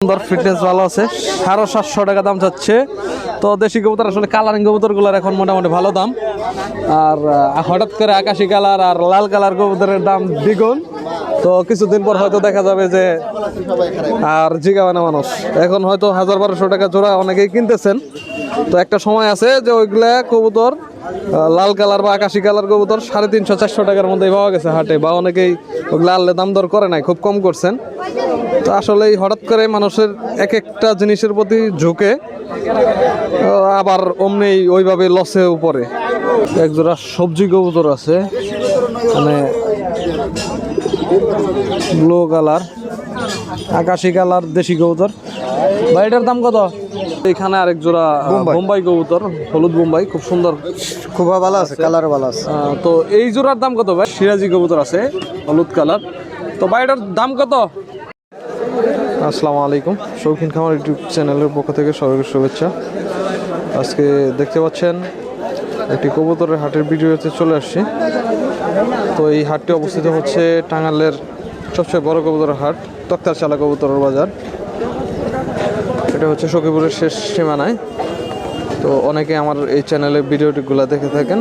সুন্দর ফিটনেস ভালো আছে, 750 টাকা দাম যাচ্ছে। তো দেশি কবুতর আসলে কালারিং কবুতরগুলোর এখন মোটামুটি ভালো দাম। আর হঠাৎ করে আকাশি কালার আর লাল কালার কবুতরের দাম দ্বিগুণ। তো কিছুদিন পর হয়তো দেখা যাবে যে আর জিগাবে না মানুষ। এখন হয়তো 1000-1200 টাকা জোড়া অনেকেই কিনতেছেন। তো একটা সময় আছে যে ওইগুলা কবুতর লাল কালার বা আকাশি কালার কবুতর 350-400 টাকার মধ্যে পাওয়া গেছে হাটে, বা অনেকেই ওগুলা আনলে দাম দর করে নাই, খুব কম করছেন। তো আসলে হঠাৎ করে মানুষের এক একটা জিনিসের প্রতি ঝুঁকে আবার অমনি ওইভাবে লসে উপরে। একজোড়া সবজি কবুতর আছে, মানে ব্লু কালার আকাশি কালার দেশি কবুতর। ভাই এটার দাম কত? এখানে আরেক জোড়া বোম্বাই কবুতর, হলুদ বোম্বাই, খুব সুন্দর, খুব ভালো আছে, কালার ভালো আছে। তো এই জোড়ার দাম কত ভাই? সিরাজি কবুতর আছে হলুদ কালার। তো ভাই এটার দাম কত? আসসালামু আলাইকুম, শৌখিন খামার ইউটিউব চ্যানেলের পক্ষ থেকে সবাইকে শুভেচ্ছা। আজকে দেখতে পাচ্ছেন একটি কবুতরের হাটের ভিডিওতে চলে আসছি। তো এই হাটটি অবস্থিত হচ্ছে টাঙ্গাইলের সবচেয়ে বড় কবুতরের হাট, তক্তারচালা কবুতরের বাজার। এটা হচ্ছে সখীপুরের শেষ সীমানায়। তো অনেকে আমার এই চ্যানেলের ভিডিওটিগুলো দেখে থাকেন।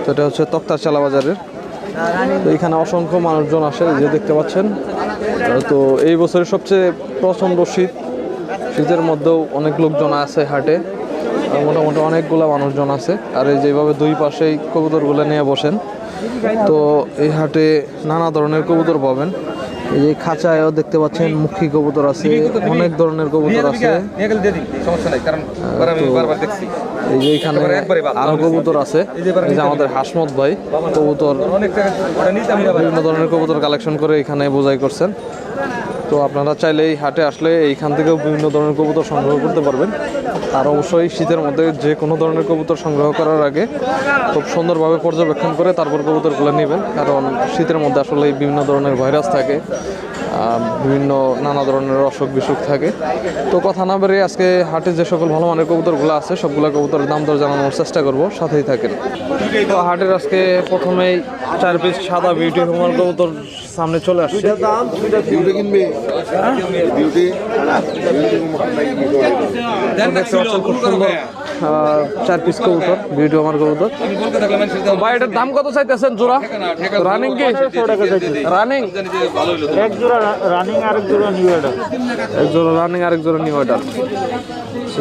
তো এটা হচ্ছে তক্তারচালা বাজারের। তো এখানে অসংখ্য মানুষজন আসে, যে দেখতে পাচ্ছেন। তো এই বছরের সবচেয়ে প্রচণ্ড শীতের মধ্যেও অনেক লোকজন আছে হাটে, মোটামুটি অনেকগুলো মানুষজন আছে। আর এই যেভাবে দুই পাশেই কবুতরগুলো নিয়ে বসেন। তো এই হাটে নানা ধরনের কবুতর পাবেন। এই যে খাঁচায়ও দেখতে পাচ্ছেন মুখী কবুতর আছে, অনেক ধরনের কবুতর আছে। এই যে এখানে আরো কবুতর আছে, এই যে আমাদের হাসমত ভাই কবুতর, বিভিন্ন ধরনের কবুতর কালেকশন করে এখানে বোঝাই করছেন। তো আপনারা চাইলে এই হাটে আসলে এইখান থেকেও বিভিন্ন ধরনের কবুতর সংগ্রহ করতে পারবেন। আর অবশ্যই শীতের মধ্যে যে কোনো ধরনের কবুতর সংগ্রহ করার আগে খুব সুন্দরভাবে পর্যবেক্ষণ করে তারপর কবুতরগুলো নেবেন, কারণ শীতের মধ্যে আসলে বিভিন্ন ধরনের ভাইরাস থাকে, বিভিন্ন নানা ধরনের অসুখ বিসুখ থাকে। তো কথা না বেরিয়ে আজকে হাটে যে সকল ভালো মানের কবুতরগুলো আছে সবগুলো কবুতরের দাম দর জানানোর চেষ্টা করব, সাথেই থাকেন। তো হাটের আজকে প্রথমেই 4 পিস সাদা বিউটি হোমার কবুতর সামনে চলে আসছে। খুব সুন্দর 4 পিস কবুতর, বিউটি হোমার কবুতর। ভাই এটার দাম কত চাইতেছেন জোড়া? রানিং কি রানিং? এক জোড়া রানিং আর এক জোড়া নিউ অর্ডার। এক জোড়া রানিং আর এক জোড়া নিউ অর্ডার।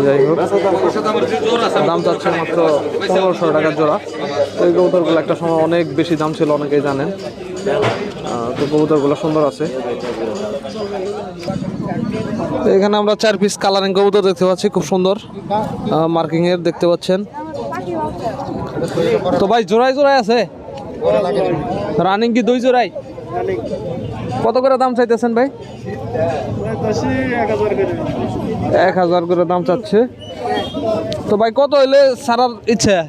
যাই হোক, দাম চাচ্ছে মাত্র 1500 টাকা জোড়া। তো এই কবুতরগুলো একটা সময় অনেক বেশি দাম ছিল, অনেকেই জানেন। তো কবুতরগুলো সুন্দর আছে। এখানে আমরা 4 পিস কালারিং কবুতর দেখতে পাচ্ছি, খুব সুন্দর মার্কিং এর দেখতে পাচ্ছেন। তো ভাই জোড়ায় জোড়ায় আছে রানিং কি? 2 জোড়ায় কত করে দাম চাইতেছেন ভাই? 1000 করে দাম চাচ্ছে। তো ভাই কত হইলে ছাড়ার ইচ্ছা?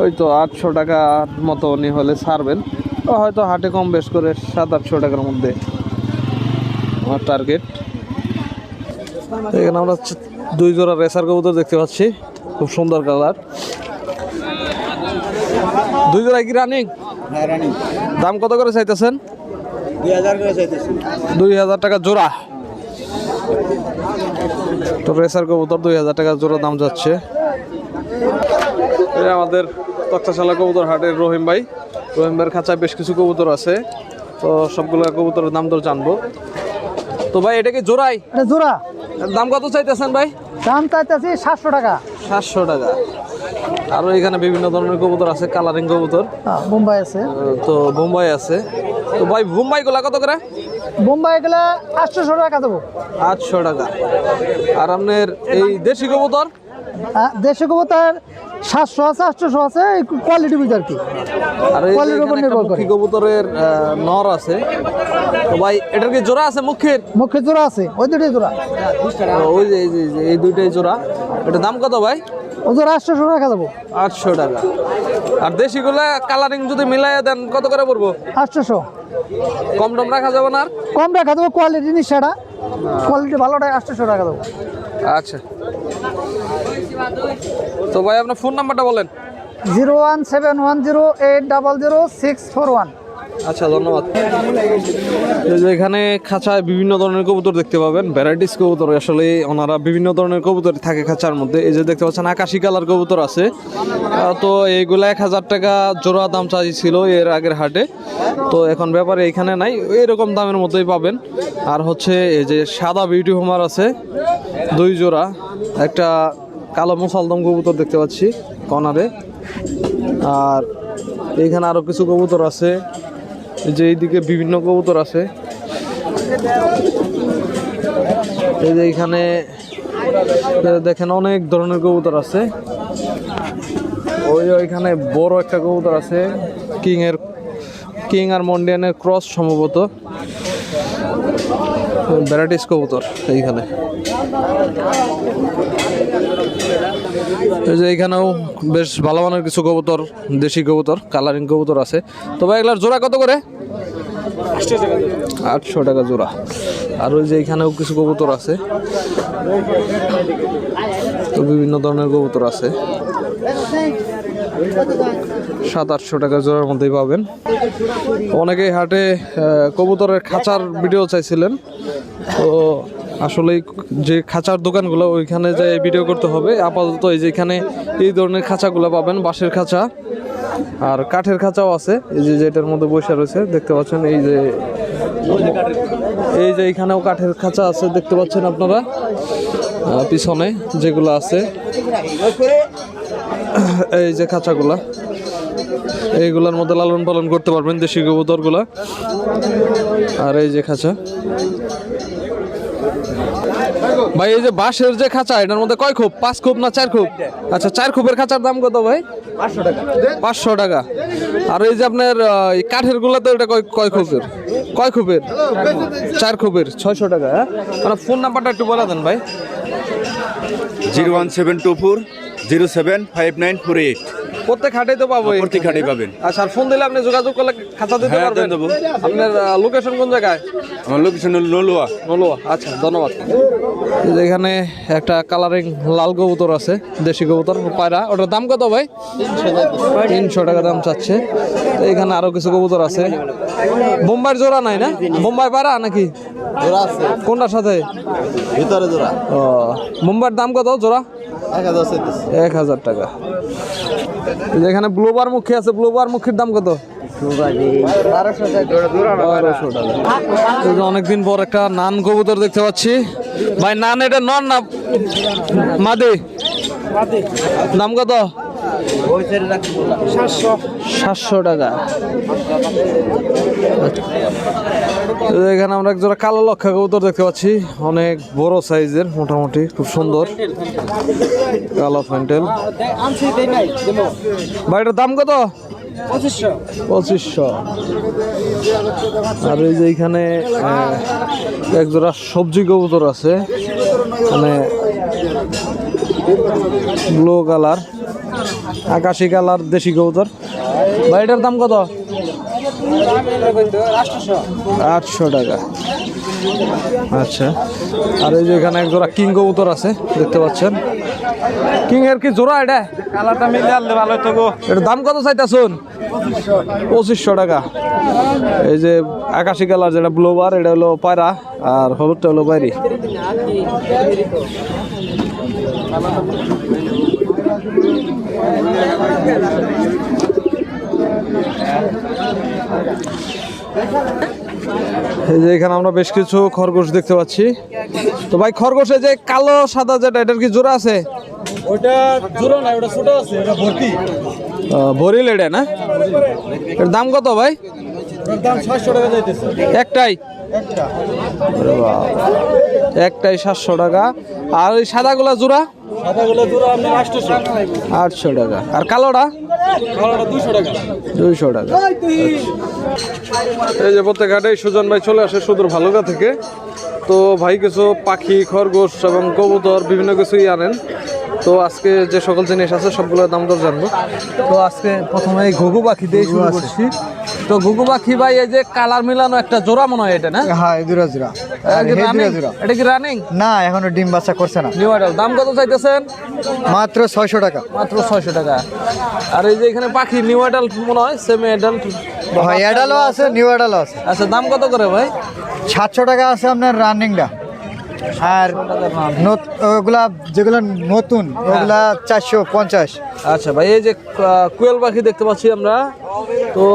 ওই তো 800 টাকার মতো উনি হলে ছাড়বেন, হয়তো হাটে কম বেশ করে 700-800 টাকার মধ্যে আমার টার্গেট। এখানে আমরা 2 জোড়া রেসার কবুতর দেখতে পাচ্ছি, খুব সুন্দর কালার। 2 জোড়া কি রানিং? দাম কত করে চাইতেছেন? 2000 করে চাইতেছি। 2000 টাকা জোড়া। তো রেসার কবুতর 2000 টাকা জোড়া দাম যাচ্ছে। আমাদের তক্তাশালা কবুতর হাটের রহিম ভাইয়ের খাঁচায় বেশ কিছু কবুতর আছে। তো সবগুলো কবুতরের দাম দর জানবো। তো ভাই এটা কি জোড়াই? এটা জোড়া। দাম কত চাইতেছেন ভাই? দাম চাইতেছি 700 টাকা। 700 টাকা। আরো এখানে বিভিন্ন ধরনের কবুতর আছে, কালারিং কবুতর। বোম্বাই আছে। তো বোম্বাই আছে। তো ভাই বোম্বাই গুলা কত করে? বোম্বাই গুলা 800 টাকা দেবো। 800 টাকা। আর আপনার এই দেশি কবুতর? দেশি কবুতর 700 আছে, 800 আছে, কোয়ালিটি বুঝে আর কি। আর কোয়ালিটির উপর নির্ভর করে। কবুতরের নর আছে। তো ভাই এটার কি জোড়া আছে? মুখের জোড়া আছে, ওই দুটোই জোড়া। ওই যে এই দুইটাই জোড়া। এটার দাম কত ভাই? ও জোড়া 800 টাকা দেবো। 800 টাকা। আর দেশিগুলা কালারিং যদি মিলাইয়া দেন কত করে পড়বো? 800। কম টম রাখা যাবে না? আর কম রাখা দেবো, কোয়ালিটি নিশ্চয়টা, কোয়ালিটি ভালোটাই 800 টাকা দেবো। আচ্ছা। তো ভাই আপনার ফোন নাম্বারটা বলেন। 01710800641। আচ্ছা ধন্যবাদ। এই যে এখানে খাঁচায় বিভিন্ন ধরনের কবুতর দেখতে পাবেন, ভ্যারাইটিস কবুতর। আসলে ওনারা বিভিন্ন ধরনের কবুতর থাকে খাঁচার মধ্যে। এই যে দেখতে পাচ্ছেন আকাশি কালার কবুতর আছে, তো এইগুলা 1000 টাকা জোড়া দাম চাইছিল এর আগের হাটে, তো এখন ব্যাপারে এখানে নাই, এরকম দামের মতোই পাবেন। আর হচ্ছে এই যে সাদা বিউটি হোমার আছে 2 জোড়া, একটা কালো মুসালদম কবুতর দেখতে পাচ্ছি কর্নারে, আর এইখানে আরো কিছু কবুতর আছে। এই যে এইদিকে বিভিন্ন কবুতর আছে। এই যে এইখানে দেখেন অনেক ধরনের কবুতর আছে। ওইখানে বড় একটা কবুতর আছে, কিং আর মন্ডিয়ানের ক্রস সম্ভবত, ভ্যারাইটিস কবুতর এইখানে। এই যে এইখানেও বেশ ভালো মানের কিছু কবুতর, দেশি কবুতর, কালারিং কবুতর আছে। তো ভাই এগুলার জোড়া কত করে? 800 টাকা জোড়া। আর ওই যে এইখানেও কিছু কবুতর আছে, তো বিভিন্ন ধরনের কবুতর আছে। 700-800 টাকা জোড়ার মধ্যেই পাবেন। অনেকেই হাটে কবুতরের খাঁচার ভিডিও চাইছিলেন, তো আসলে যে খাঁচার দোকানগুলো ওইখানে যে ভিডিও করতে হবে। আপাতত এই যে এখানে এই ধরনের খাঁচাগুলো পাবেন, বাঁশের খাঁচা আর কাঠের খাঁচাও আছে। এই যে যেটার মধ্যে বসে রয়েছে দেখতে পাচ্ছেন, এই যে এইখানেও কাঠের খাঁচা আছে দেখতে পাচ্ছেন আপনারা পিছনে যেগুলো আছে। এই যে খাঁচাগুলা, এইগুলোর মধ্যে লালন পালন করতে পারবেন দেশি কবুতরগুলা। আর এই যে খাঁচা ভাই, এই যে বাঁশের যে খাঁচা, এটার মধ্যে কয় খোপ? 5 খোপ না 4 খোপ? আচ্ছা 4 খোপের খাঁচার দাম কত ভাই? 500 টাকা। 500 টাকা। আর এই যে আপনার কাঠের গুলা, তো এটা কয় খোপের? 4 খোপের 600 টাকা। হ্যাঁ, মানে ফোন নাম্বারটা একটু বলে দেন ভাই। 01724 075948। প্রত্যেক হাটেই তো পাবো? প্রত্যেক হাটেই পাবেন। আচ্ছা, আর ফোন দিলে আপনি যোগাযোগ করলে খাঁচা দিতে হ্যাঁ, পারবেন? দেবো। আপনার লোকেশন কোন জায়গায়? আমার লোকেশন হলো নলুয়া। নলুয়া। আচ্ছা ধন্যবাদ। এখানে একটা কালারিং লাল কবুতর আছে, দেশি কবুতর পায়রা। ওটার দাম কত ভাই? 300 টাকা দাম চাচ্ছে। তো এখানে আরো কিছু কবুতর আছে। বোম্বাইয়ের জোড়া নাই না? বোম্বাই পায়রা নাকি? জোড়া আছে কোনটার সাথে? ভিতরে জোড়া। ও, বোম্বাইয়ের দাম কত জোড়া? 1000 চাইতেছে। 1000 টাকা। এখানে ব্লোবার মুখী আছে, ব্লোবার মুখীর দাম কত? 1200 টাকা। 1200 টাকা। অনেকদিন পর একটা নান কবুতর দেখতে পাচ্ছি ভাই। নান এটা নন না মাদি? দাম কত? 700 টাকা। এখানে আমরা একজোড়া কালো লক্ষা কবুতর দেখতে পাচ্ছি, অনেক বড় সাইজের, মোটামুটি খুব সুন্দর কালো ফ্যান্টেল। ভাই এটার দাম কত? 2500। আর এই যে এইখানে একজোড়া সবজি কবুতর আছে, মানে ব্লু কালার, আকাশি কালার দেশি কবুতর। ভাই এটার দাম কত? 800 টাকা। আচ্ছা, আর এই যে এখানে এক জোড়া কিং কবুতর আছে দেখতে পাচ্ছেন। কিং এর কি জোড়া এটা? কালারটা মিলে আনলে ভালো হতো গো। এটার দাম কত চাইতেছুন? 2500 টাকা। এই যে আকাশি কালার যেটা ব্লোবার, এটা হলো পায়রা, আর হলুদটা হলো বাইরি। এই যে এখানে আমরা বেশ কিছু খরগোশ দেখতে পাচ্ছি। তো ভাই খরগোশে যে কালো সাদা যেটা, এটার কি জোড়া আছে? ওটা জোড়া না, ওটা ছোট আছে, এটা ভর্তি। ভরি লেডে না? এর দাম কত ভাই? ওটার দাম 700 টাকা যাইতেছে। একটাই? আরে বাবা, একটাই 700 টাকা। আর ওই সাদাগুলা জোড়া? সাদাগুলো জোড়া আপনার 800। 800 টাকা। আর কালোটা? কালোটা 200 টাকা। 200 টাকা। এই যে প্রত্যেক হাটেই সুজন ভাই চলে আসে সুদূর ভালুকা থেকে। তো ভাই কিছু পাখি, খরগোশ এবং কবুতর বিভিন্ন কিছুই আনেন। তো আজকে যে সকল জিনিস আছে সবগুলোর দাম দর জানবো। তো আজকে প্রথমে এই ঘুঘু পাখি দিয়ে শুরু করছি। তো ঘুঘু পাখি ভাই এই যে কালার মিলানো একটা জোড়া মনে হয় এটা না? হ্যাঁ জোড়া জোড়া এটা কি রানিং? না এখনো ডিম বাচ্চা করছে না। New adult. দাম কত চাইতেছেন? মাত্র 600 টাকা। মাত্র 600 টাকা। আর এই যে এখানে পাখি নিউ অ্যাডাল্ট মনে হয়, সেমি অ্যাডাল্ট। হয় অ্যাডালও আছে নিউ অ্যাডালও আছে। আচ্ছা দাম কত করে ভাই? 700 টাকা আছে আপনার রানিংটা, আর ওগুলা যেগুলো নতুন ওগুলা 450। আচ্ছা ভাই এই যে কোয়েল পাখি দেখতে পাচ্ছি আমরা, তো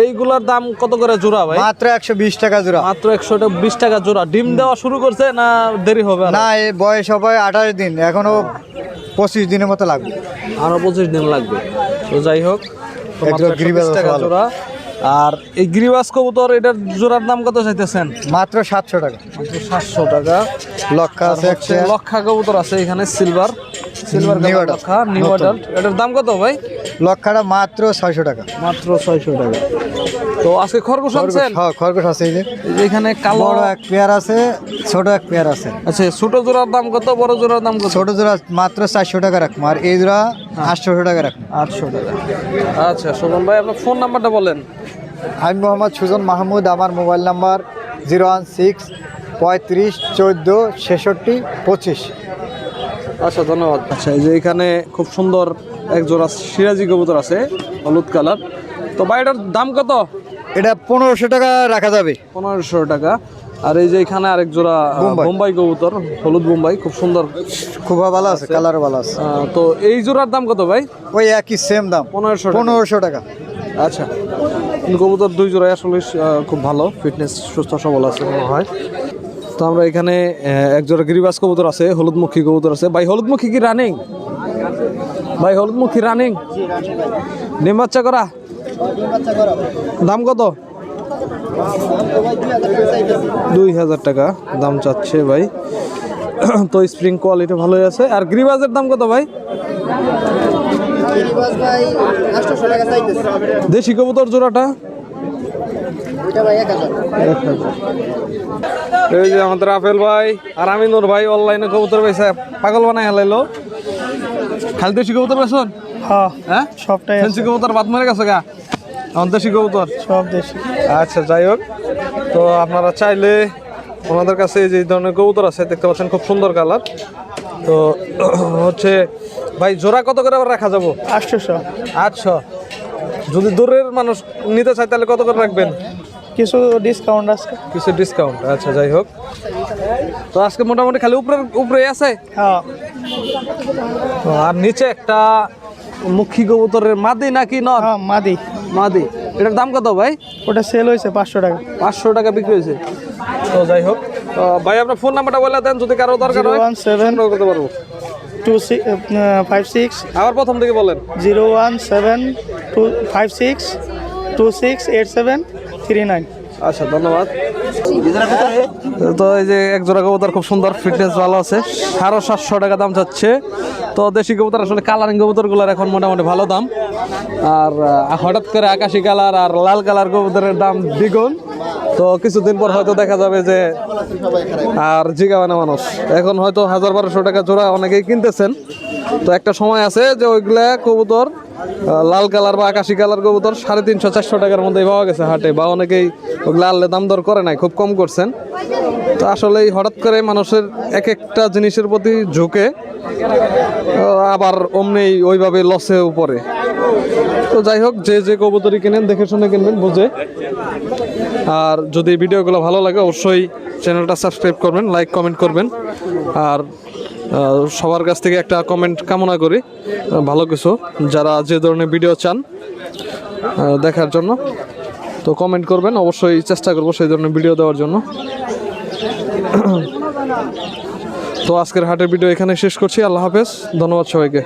এইগুলার দাম কত করে জোড়া ভাই? মাত্র 120 টাকা জোড়া। মাত্র 120 টাকা জোড়া। ডিম দেওয়া শুরু করছে না দেরি হবে? না এই বয়স হবে 28 দিন, এখনো 25 দিনের মতো লাগবে। আরো 25 দিন লাগবে। তো যাই হোক, তো মাত্র একদম গিরিবাজ 120 টাকা ভালো। জোড়া। আর এই গিরিবাজ কবুতর এটার জোড়ার দাম কত চাইতেছেন? মাত্র 700 টাকা। মাত্র 700 টাকা। লক্ষা আছে হচ্ছে একটা। লক্ষা কবুতর আছে এখানে, সিলভার New adult। লক্ষা নিউ নতুন। অ্যাডাল্ট। এটার দাম কত ভাই? লক্ষাটা মাত্র 600 টাকা। মাত্র 600 টাকা। তো আজকে খরগোশ আনছেন? হ্যাঁ খরগোশ আছে এই যে। এই যে এখানে কালো। বড় এক পেয়ার আছে, ছোট এক পেয়ার আছে। আচ্ছা ছোট জোড়ার দাম কত, বড় জোড়ার দাম কত? ছোট জোড়া মাত্র 400 টাকা রাখবো, আর এই জোড়া 800 টাকা রাখবো। 800 টাকা। আচ্ছা সুমন ভাই আপনার ফোন নাম্বারটা বলেন। আমি মোহাম্মদ সুজন মাহমুদ, আমার মোবাইল নাম্বার 016 35 14 66 25। আচ্ছা ধন্যবাদ। আচ্ছা এই যে এখানে খুব সুন্দর এক জোড়া সিরাজি কবুতর আছে হলুদ কালার। তো ভাই এটার দাম কত? এটা 1500 টাকা রাখা যাবে। 1500 টাকা। আর এই যে এখানে আরেক জোড়া বোম্বাই। বোম্বাই কবুতর, হলুদ বোম্বাই, খুব সুন্দর। খুব ভালো আছে, কালার ভালো আছে। তো এই জোড়ার দাম কত ভাই? ওই একই সেম দাম, 1500 টাকা। আচ্ছা কবুতর দুই জোড়াই আসলে খুব ভালো, ফিটনেস সুস্থ সবল আছে মনে হয়। তো আমরা এখানে এক জোড়া গিরিবাজ কবুতর আছে, হলুদমুখী কবুতর আছে। ভাই হলুদমুখী কি রানিং? ভাই হলুদমুখী রানিং? ডিম বাচ্চা করা? দাম কত? 2000 টাকা দাম চাচ্ছে ভাই। তো স্প্রিং কোয়ালিটি ভালোই আছে। আর গিরিবাজের দাম কত ভাই? দেশি কবুতর জোড়াটা? এই যে আমাদের আপেল ভাই আর আমিনুর ভাই অনলাইনে কবুতর বেচে পাগল বানাই হেলাইলো। খালি দেশি কবুতর বেচুন? হ্যাঁ সবটাই ফেন্সি কবুতর বাদ মেরে গেছে গা? আমার দেশি কবুতর সব দেশি। আচ্ছা যাই হোক, তো আপনারা চাইলে ওনাদের কাছে যে ধরনের কবুতর আছে দেখতে পাচ্ছেন, খুব সুন্দর কালার। তো হচ্ছে ভাই জোড়া কত করে রাখা যাবো? 800। 800। যদি দূরের মানুষ নিতে চায় তাহলে কত করে রাখবেন? কিছু ডিসকাউন্ট আছে। কিছু ডিসকাউন্ট। আচ্ছা যাই হোক, তো আজকে মোটামুটি খালি উপরে আছে। হ্যাঁ তো আর নিচে একটা মুখী কবুতরের মাদি নাকি নর? হ্যাঁ মাদি। মাদি। এটার দাম কত ভাই? ওটা সেল হয়েছে 500 টাকা। 500 টাকা বিক্রি হয়েছে। তো যাই হোক, তো ভাই আপনার ফোন নাম্বারটা বলে দেন, যদি কারো দরকার হয় 017 সংগ্রহ করতে পারবো। 56 আবার প্রথম থেকে বলেন। 017 256 2687 39। আচ্ছা ধন্যবাদ। তো এই যে এক জোড়া কবুতর খুব সুন্দর, ফিটনেস ভালো আছে, 750 টাকা দাম চাচ্ছে। তো দেশি কবুতর আসলে কালারিং কবুতরগুলোর এখন মোটামুটি ভালো দাম। আর হঠাৎ করে আকাশি কালার আর লাল কালার কবুতরের দাম দ্বিগুণ। তো কিছুদিন পর হয়তো দেখা যাবে যে আর জিগাবে না মানুষ। এখন হয়তো 1000-1200 টাকা জোড়া অনেকেই কিনতেছেন। তো একটা সময় আছে যে ওইগুলা কবুতর লাল কালার বা আকাশি কালার কবুতর 350-400 টাকার মধ্যেই পাওয়া গেছে হাটে, বা অনেকেই ওগুলো আনলে দাম দর করে নাই, খুব কম করছেন। তো আসলে হঠাৎ করে মানুষের এক একটা জিনিসের প্রতি ঝুঁকে আবার অমনি ওইভাবে লসেও পড়ে। তো যাই হোক, যে কবুতরই কিনেন দেখে শুনে কিনবেন, বুঝে। আর যদি ভিডিওগুলো ভালো লাগে অবশ্যই চ্যানেলটা সাবস্ক্রাইব করবেন, লাইক কমেন্ট করবেন। আর সবার কাছ থেকে একটা কমেন্ট কামনা করি, ভালো কিছু, যারা যে ধরনের ভিডিও চান দেখার জন্য। তো কমেন্ট করবেন, অবশ্যই চেষ্টা করবো সেই ধরনের ভিডিও দেওয়ার জন্য। তো আজকের হাটের ভিডিও এখানে শেষ করছি। আল্লাহ হাফেজ, ধন্যবাদ সবাইকে।